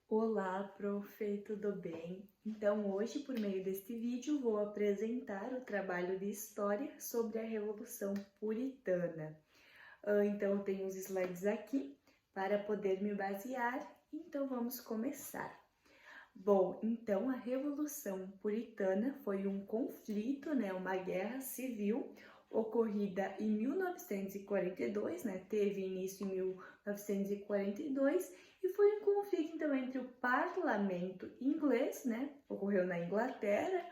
Olá, prof, tudo bem? Então, hoje, por meio deste vídeo, vou apresentar o trabalho de história sobre a Revolução Puritana. Então, eu tenho os slides aqui para poder me basear, então vamos começar. Bom, então a Revolução Puritana foi um conflito, uma guerra civil ocorrida em 1942, teve início em 1942 e foi um conflito então entre o parlamento inglês, ocorreu na Inglaterra,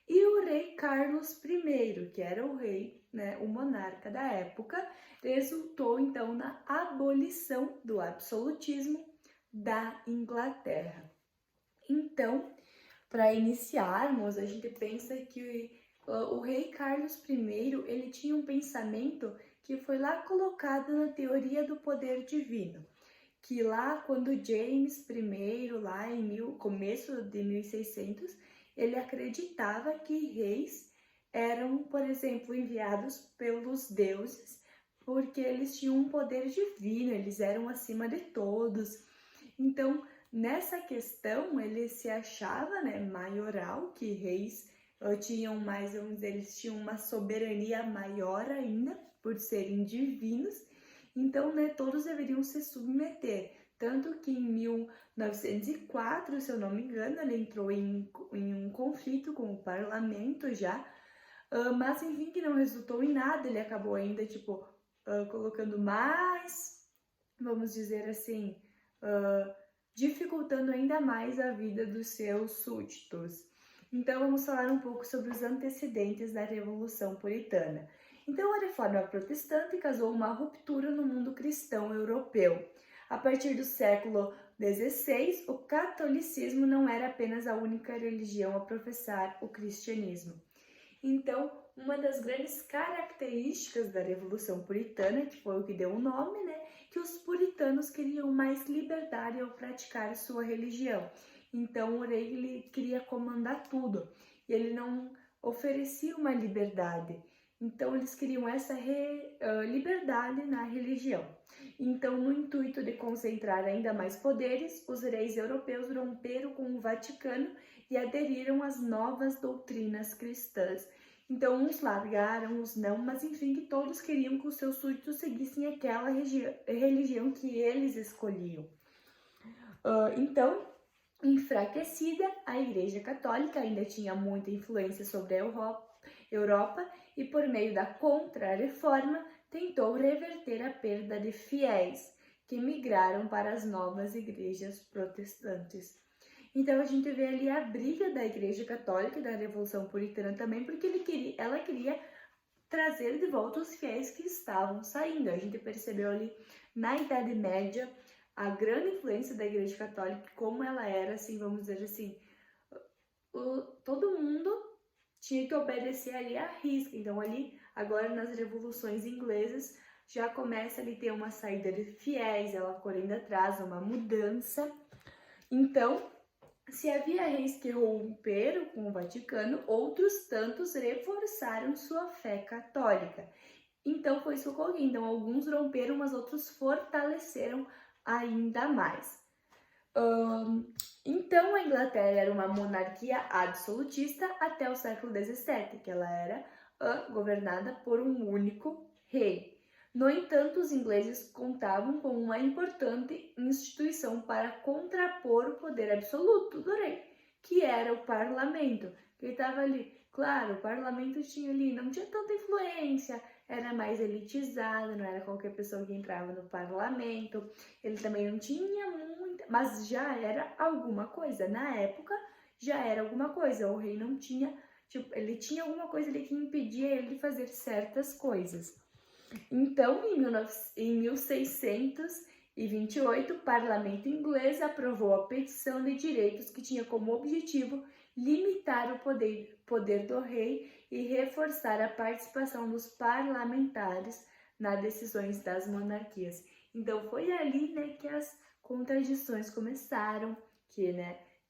e o rei Carlos I, que era o rei, o monarca da época, resultou então na abolição do absolutismo da Inglaterra. Então, para iniciarmos, a gente pensa que o rei Carlos I, ele tinha um pensamento que foi lá colocado na teoria do poder divino, que lá quando James I, lá em começo de 1600, ele acreditava que reis eram, por exemplo, enviados pelos deuses, porque eles tinham um poder divino, eles eram acima de todos. Então, nessa questão, ele se achava, maioral, que reis tinham mais, vamos dizer, eles tinham uma soberania maior ainda, por serem divinos. Então, todos deveriam se submeter. Tanto que em 1904, se eu não me engano, ele entrou em um conflito com o parlamento já, mas enfim, que não resultou em nada. Ele acabou ainda, colocando mais, vamos dizer assim, dificultando ainda mais a vida dos seus súditos. Então, vamos falar um pouco sobre os antecedentes da Revolução Puritana. Então, a Reforma Protestante causou uma ruptura no mundo cristão europeu. A partir do século XVI, o catolicismo não era apenas a única religião a professar o cristianismo. Então, uma das grandes características da Revolução Puritana, que foi o que deu o nome, que os puritanos queriam mais liberdade ao praticar sua religião. Então, o rei ele queria comandar tudo e ele não oferecia uma liberdade. Então, eles queriam essa liberdade na religião. Então, no intuito de concentrar ainda mais poderes, os reis europeus romperam com o Vaticano e aderiram às novas doutrinas cristãs. Então, uns largaram, uns não, mas enfim, que todos queriam que os seus súditos seguissem aquela religião que eles escolhiam. Então, enfraquecida, a Igreja Católica ainda tinha muita influência sobre a Europa e, por meio da Contra-Reforma, tentou reverter a perda de fiéis que migraram para as novas igrejas protestantes. Então, a gente vê ali a briga da Igreja Católica e da Revolução Puritana também, porque ela queria trazer de volta os fiéis que estavam saindo. A gente percebeu ali na Idade Média a grande influência da Igreja Católica, como ela era, assim, vamos dizer assim, todo mundo tinha que obedecer ali à risca. Então, ali, agora nas revoluções inglesas, já começa ali ter uma saída de fiéis, ela correndo atrás, uma mudança. Então, se havia reis que romperam com o Vaticano, outros tantos reforçaram sua fé católica. Então, foi isso que ocorreu. Então, alguns romperam, mas outros fortaleceram ainda mais. Então, a Inglaterra era uma monarquia absolutista até o século XVII, que ela era governada por um único rei. No entanto, os ingleses contavam com uma importante instituição para contrapor o poder absoluto do rei, que era o parlamento, que estava ali. Claro, o parlamento tinha ali, não tinha tanta influência, era mais elitizado, não era qualquer pessoa que entrava no parlamento. Ele também não tinha muita, mas já era alguma coisa. Na época, já era alguma coisa. O rei não tinha, ele tinha alguma coisa ali que impedia ele de fazer certas coisas. Então, em 1628, o parlamento inglês aprovou a petição de direitos que tinha como objetivo limitar o poder do rei e reforçar a participação dos parlamentares nas decisões das monarquias. Então, foi ali, que as contradições começaram, que,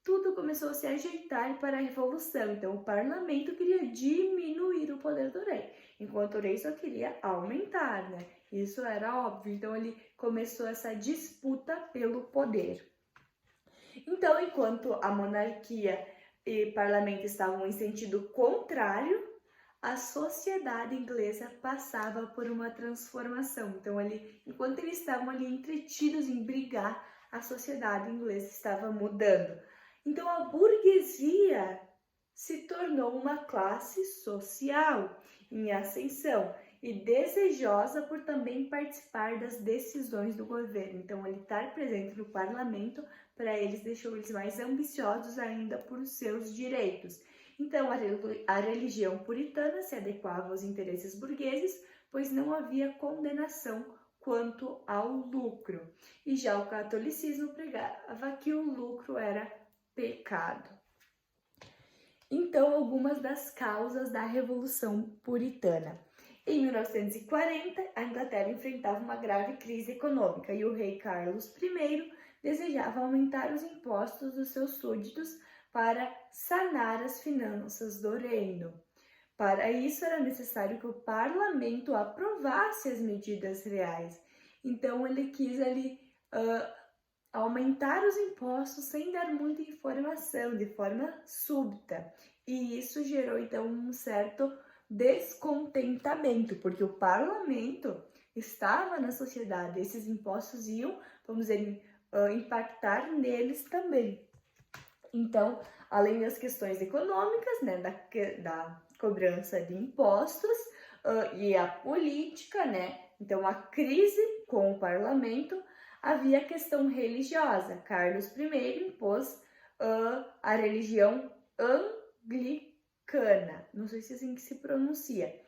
tudo começou a se ajeitar para a Revolução. Então, o parlamento queria diminuir o poder do rei, enquanto o rei só queria aumentar, Isso era óbvio. Então, ele começou essa disputa pelo poder. Então, enquanto a monarquia e parlamento estavam em sentido contrário, a sociedade inglesa passava por uma transformação. Então, enquanto eles estavam ali entretidos em brigar, a sociedade inglesa estava mudando. Então, a burguesia se tornou uma classe social em ascensão e desejosa por também participar das decisões do governo. Então, ele estar presente no parlamento, para eles, deixou eles mais ambiciosos ainda por seus direitos. Então, a religião puritana se adequava aos interesses burgueses, pois não havia condenação quanto ao lucro. E já o catolicismo pregava que o lucro era pecado. Então, algumas das causas da Revolução Puritana. Em 1940, a Inglaterra enfrentava uma grave crise econômica e o rei Carlos I desejava aumentar os impostos dos seus súditos para sanar as finanças do reino. Para isso, era necessário que o parlamento aprovasse as medidas reais. Então, ele quis aumentar os impostos sem dar muita informação, de forma súbita. E isso gerou, então, um certo descontentamento, porque o parlamento estava na sociedade, esses impostos iam, vamos dizer, impactar neles também. Então, além das questões econômicas, né, da cobrança de impostos e a política, né, então a crise com o parlamento, havia a questão religiosa. Carlos I impôs a religião anglicana, não sei se é assim que se pronuncia,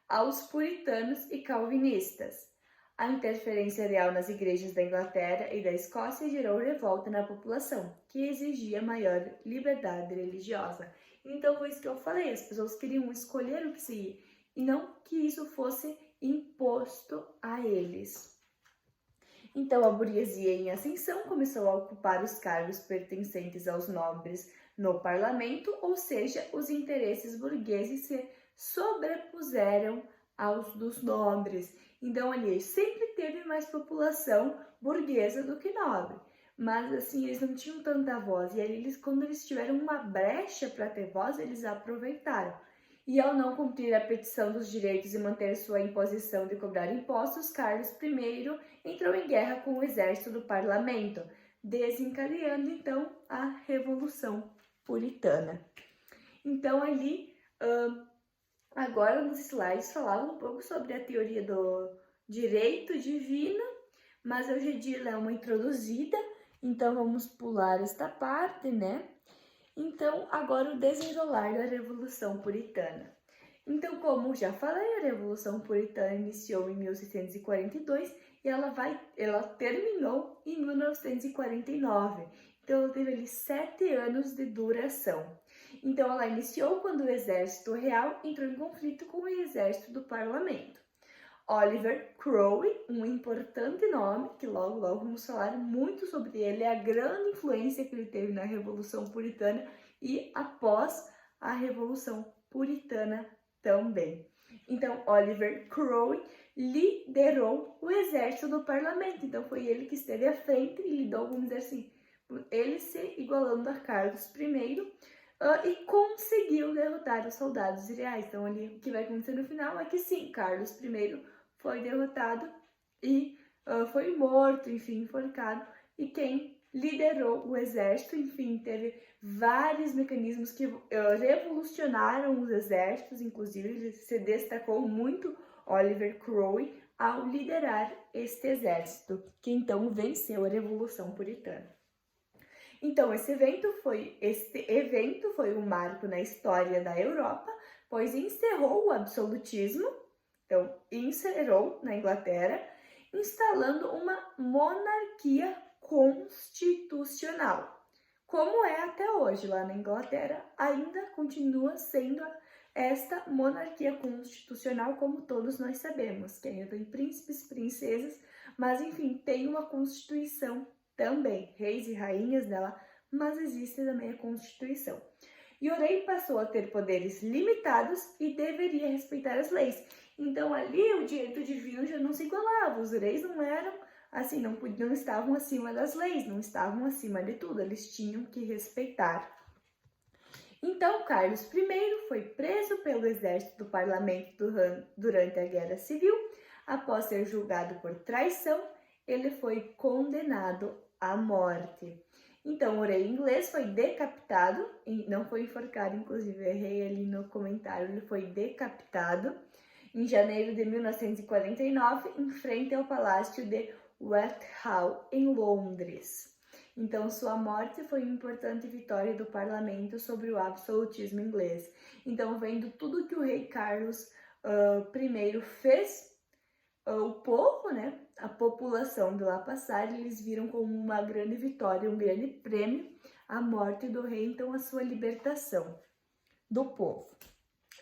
aos puritanos e calvinistas. A interferência real nas igrejas da Inglaterra e da Escócia gerou revolta na população, que exigia maior liberdade religiosa. Então, foi isso que eu falei, as pessoas queriam escolher o que seguir, e não que isso fosse imposto a eles. Então, a burguesia em ascensão começou a ocupar os cargos pertencentes aos nobres no parlamento, ou seja, os interesses burgueses se sobrepuseram aos dos nobres. Então, ali sempre teve mais população burguesa do que nobre, mas assim, eles não tinham tanta voz, e aí quando eles tiveram uma brecha para ter voz, eles aproveitaram. E ao não cumprir a petição dos direitos e manter sua imposição de cobrar impostos, Carlos I entrou em guerra com o exército do parlamento, desencadeando então a Revolução Puritana. Então ali, agora nos slides falava um pouco sobre a teoria do direito divino, mas eu já dei lá uma introduzida, então vamos pular esta parte, né? Então, agora o desenrolar da Revolução Puritana. Então, como já falei, a Revolução Puritana iniciou em 1642 e ela terminou em 1949. Então, ela teve ali 7 anos de duração. Então, ela iniciou quando o exército real entrou em conflito com o exército do parlamento. Oliver Cromwell, um importante nome, que logo vamos falar muito sobre ele, a grande influência que ele teve na Revolução Puritana e após a Revolução Puritana também. Então, Oliver Cromwell liderou o exército do parlamento, então foi ele que esteve à frente e lidou, vamos dizer assim, ele se igualando a Carlos I, e conseguiu derrotar os soldados reais. Então, ali, o que vai acontecer no final é que sim, Carlos I foi derrotado e foi morto, enfim, enforcado. E quem liderou o exército, enfim, teve vários mecanismos que revolucionaram os exércitos, inclusive ele se destacou muito, Oliver Cromwell, ao liderar este exército, que então venceu a Revolução Puritana. Então, este evento foi um marco na história da Europa, pois encerrou o absolutismo, então encerrou na Inglaterra, instalando uma monarquia constitucional. Como é até hoje lá na Inglaterra, ainda continua sendo esta monarquia constitucional, como todos nós sabemos, que ainda tem príncipes, princesas, mas enfim, tem uma constituição também, reis e rainhas dela, mas existe também a Constituição. E o rei passou a ter poderes limitados e deveria respeitar as leis. Então ali o direito divino já não se igualava, os reis não eram assim, não estavam acima das leis, não estavam acima de tudo, eles tinham que respeitar. Então, Carlos I foi preso pelo exército do parlamento durante a Guerra Civil. Após ser julgado por traição, ele foi condenado à morte. Então, o rei inglês foi decapitado, não foi enforcado, inclusive, errei ali no comentário, ele foi decapitado em janeiro de 1949, em frente ao Palácio de Whitehall, em Londres. Então, sua morte foi uma importante vitória do parlamento sobre o absolutismo inglês. Então, vendo tudo que o rei Carlos I fez, o povo, né, a população de lá passar, eles viram como uma grande vitória, um grande prêmio, a morte do rei, então a sua libertação do povo.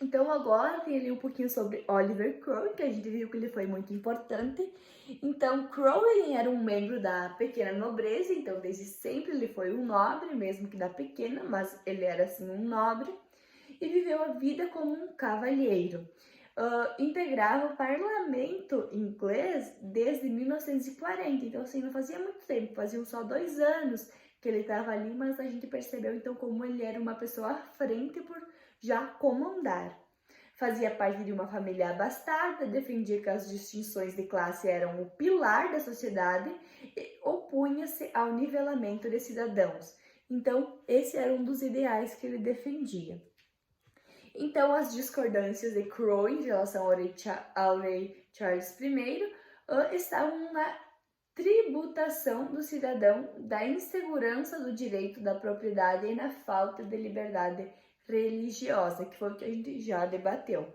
Então agora tem ali um pouquinho sobre Oliver Cromwell, que a gente viu que ele foi muito importante. Então Cromwell era um membro da pequena nobreza, então desde sempre ele foi um nobre, mesmo que da pequena, mas ele era assim um nobre, e viveu a vida como um cavalheiro. Integrava o parlamento inglês desde 1940, então assim, não fazia muito tempo, faziam só 2 anos que ele estava ali, mas a gente percebeu então como ele era uma pessoa à frente por já comandar. Fazia parte de uma família abastada, defendia que as distinções de classe eram o pilar da sociedade e opunha-se ao nivelamento de cidadãos. Então, esse era um dos ideais que ele defendia. Então, as discordâncias de Cromwell em relação ao rei Charles I estavam na tributação do cidadão, da insegurança do direito da propriedade e na falta de liberdade religiosa, que foi o que a gente já debateu.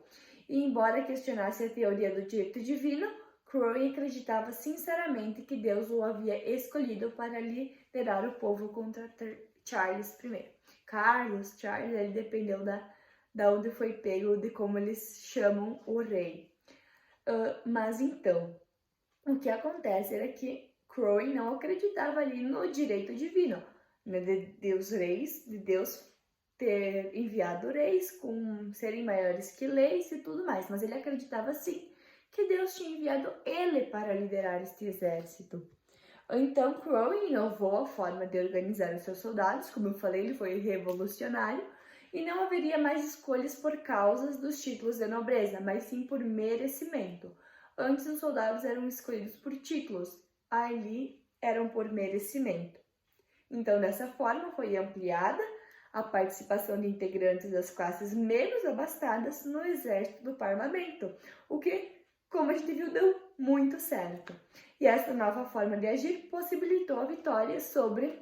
E embora questionasse a teoria do direito divino, Cromwell acreditava sinceramente que Deus o havia escolhido para liderar o povo contra Charles I. Charles, ele dependeu da onde foi pego, de como eles chamam o rei. Mas então, o que acontece era que Cromwell não acreditava ali no direito divino, né, de Deus ter enviado reis com serem maiores que leis e tudo mais, mas ele acreditava sim que Deus tinha enviado ele para liderar este exército. Então Cromwell inovou a forma de organizar os seus soldados, como eu falei, ele foi revolucionário, e não haveria mais escolhas por causas dos títulos de nobreza, mas sim por merecimento. Antes os soldados eram escolhidos por títulos, ali eram por merecimento. Então dessa forma foi ampliada a participação de integrantes das classes menos abastadas no exército do parlamento, o que, como a gente viu, deu muito certo. E essa nova forma de agir possibilitou a vitória sobre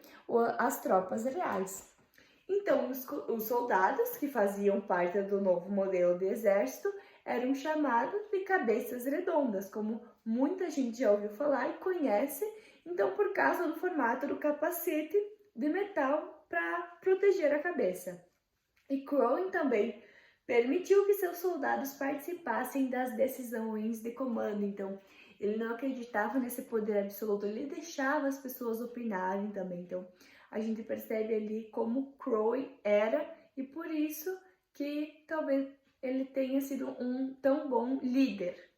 as tropas reais. Então, os soldados que faziam parte do novo modelo de exército eram chamados de cabeças redondas, como muita gente já ouviu falar e conhece, então por causa do formato do capacete de metal para proteger a cabeça. E Cromwell também permitiu que seus soldados participassem das decisões de comando, então ele não acreditava nesse poder absoluto, ele deixava as pessoas opinarem também. Então a gente percebe ali como Cromwell era e por isso que talvez ele tenha sido um tão bom líder.